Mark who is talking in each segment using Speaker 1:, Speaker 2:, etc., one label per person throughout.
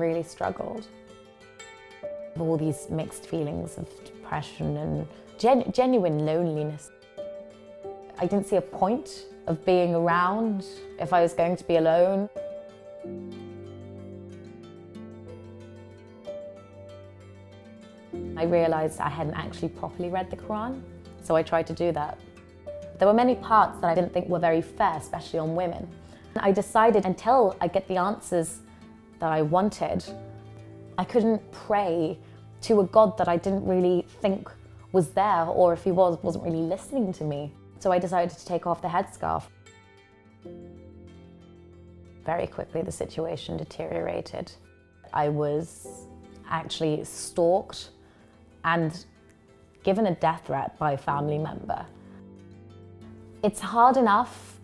Speaker 1: really struggled. All these mixed feelings of depression and genuine loneliness. I didn't see a point of being around if I was going to be alone. I realised I hadn't actually properly read the Quran, so I tried to do that. There were many parts that I didn't think were very fair, especially on women. I decided until I get the answers that I wanted, I couldn't pray to a God that I didn't really think was there, or if he wasn't really listening to me. So I decided to take off the headscarf. Very quickly the situation deteriorated. I was actually stalked and given a death threat by a family member. It's hard enough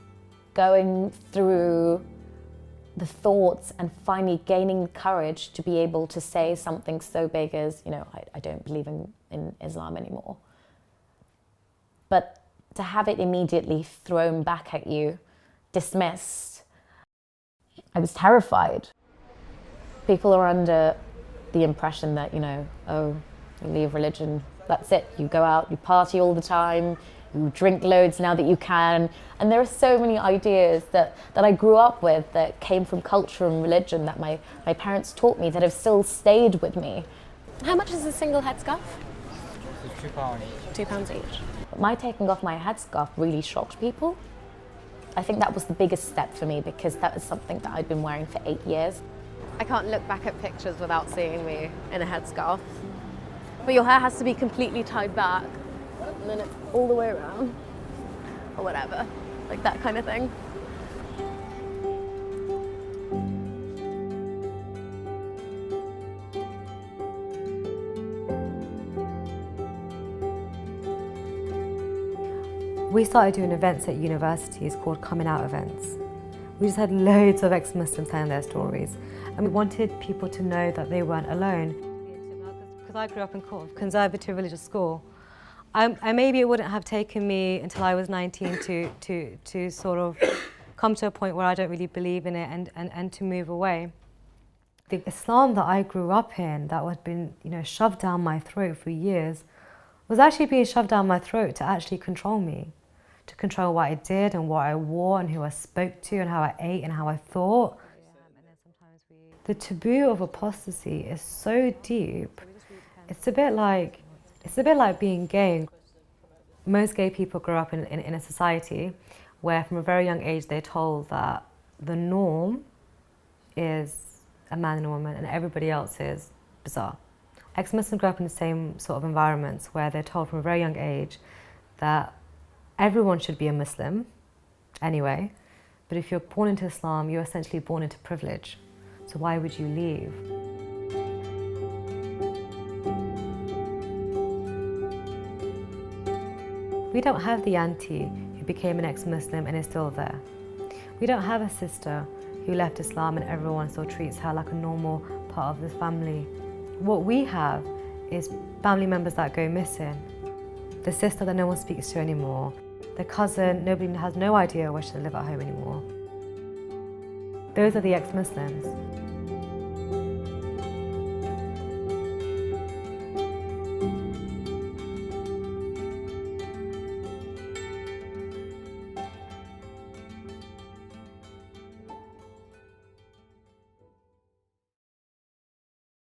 Speaker 1: going through the thoughts and finally gaining the courage to be able to say something so big as, I don't believe in Islam anymore. But to have it immediately thrown back at you, dismissed, I was terrified. People are under the impression that, oh, you leave religion, that's it. You go out, you party all the time, you drink loads now that you can. And there are so many ideas that I grew up with that came from culture and religion that my parents taught me that have still stayed with me. How much is a single headscarf?
Speaker 2: It's £2 each.
Speaker 1: £2 each. My taking off my headscarf really shocked people. I think that was the biggest step for me because that was something that I'd been wearing for 8 years.
Speaker 3: I can't look back at pictures without seeing me in a headscarf. But your hair has to be completely tied back and then it's all the way around or whatever, like that kind of thing.
Speaker 4: We started doing events at universities called coming out events. We just had loads of ex-Muslims telling their stories, and we wanted people to know that they weren't alone. Because I grew up in a conservative religious school, maybe it wouldn't have taken me until I was 19 to sort of come to a point where I don't really believe in it and to move away. The Islam that I grew up in, that had been shoved down my throat for years, was actually being shoved down my throat to actually control me. To control what I did and what I wore and who I spoke to and how I ate and how I thought. The taboo of apostasy is so deep. It's a bit like being gay. Most gay people grow up in a society where from a very young age they're told that the norm is a man and a woman and everybody else is bizarre. Ex-Muslims grow up in the same sort of environments where they're told from a very young age that everyone should be a Muslim anyway, but if you're born into Islam, you're essentially born into privilege. So why would you leave? We don't have the auntie who became an ex-Muslim and is still there. We don't have a sister who left Islam and everyone still treats her like a normal part of the family. What we have is family members that go missing. The sister that no one speaks to anymore. The cousin, nobody has no idea where she lives at home anymore. Those are the ex-Muslims.